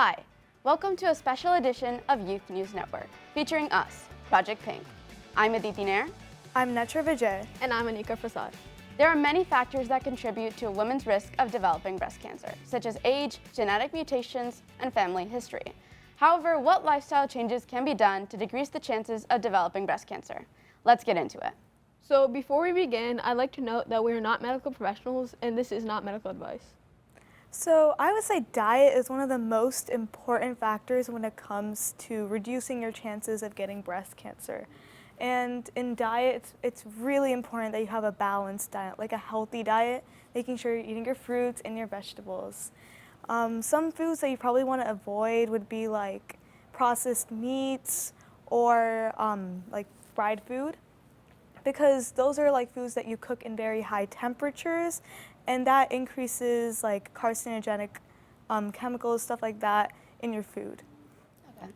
Hi, welcome to a special edition of Youth News Network, featuring us, Project Pink. I'm Aditi Nair. I'm Netra Vijay. And I'm Anika Prasad. There are many factors that contribute to a woman's risk of developing breast cancer, such as age, genetic mutations, and family history. However, what lifestyle changes can be done to decrease the chances of developing breast cancer? Let's get into it. So before we begin, I'd like to note that we are not medical professionals and this is not medical advice. So I would say diet is one of the most important factors when it comes to reducing your chances of getting breast cancer. And in diet, it's really important that you have a balanced diet, like a healthy diet, making sure you're eating your fruits and your vegetables. Some foods that you probably want to avoid would be like processed meats or like fried food, because those are like foods that you cook in very high temperatures, and that increases like carcinogenic chemicals, stuff like that in your food. Okay.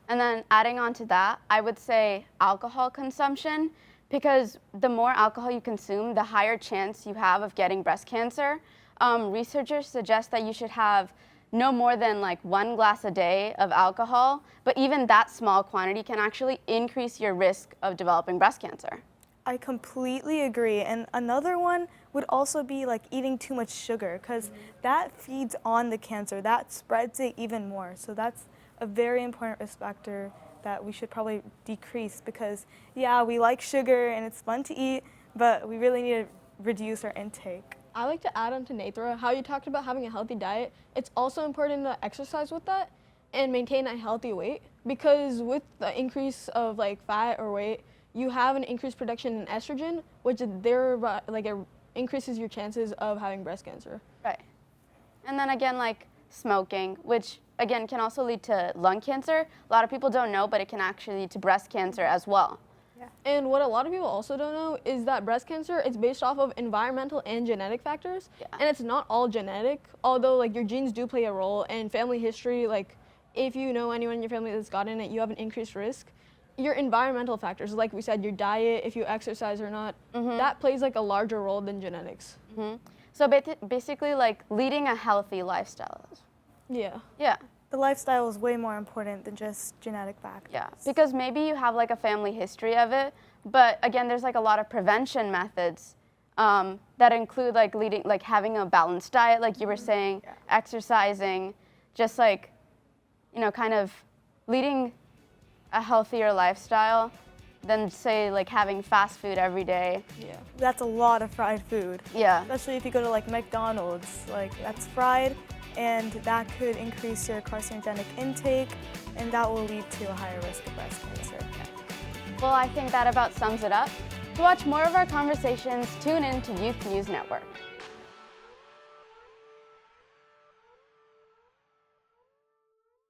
And then adding on to that, I would say alcohol consumption, because the more alcohol you consume, the higher chance you have of getting breast cancer. Researchers suggest that you should have no more than like 1 glass a day of alcohol, but even that small quantity can actually increase your risk of developing breast cancer. I completely agree. And another one would also be like eating too much sugar, because that feeds on the cancer. That spreads it even more. So that's a very important risk factor that we should probably decrease, because yeah, we like sugar and it's fun to eat, but we really need to reduce our intake. I like to add on to Netra how you talked about having a healthy diet. It's also important to exercise with that and maintain a healthy weight, because with the increase of like fat or weight, you have an increased production in estrogen, which thereby like it increases your chances of having breast cancer. Right. And then again, like smoking, which again can also lead to lung cancer. A lot of people don't know, but it can actually lead to breast cancer as well. Yeah. And what a lot of people also don't know is that breast cancer is based off of environmental and genetic factors. Yeah. And it's not all genetic, although like your genes do play a role, and family history, like if you know anyone in your family that's gotten it, you have an increased risk. Your environmental factors, like we said, your diet, if you exercise or not, that plays like a larger role than genetics. So basically like leading a healthy lifestyle. Yeah. Yeah. The lifestyle is way more important than just genetic factors. Yeah, because maybe you have like a family history of it, but again, there's like a lot of prevention methods that include like having a balanced diet, like you were saying, exercising, just like, you know, kind of leading a healthier lifestyle than say like having fast food every day. Yeah. That's a lot of fried food. Yeah. Especially if you go to like McDonald's, like that's fried, and that could increase your carcinogenic intake, and that will lead to a higher risk of breast cancer. Well, I think that about sums it up. To watch more of our conversations, tune in to Youth News Network.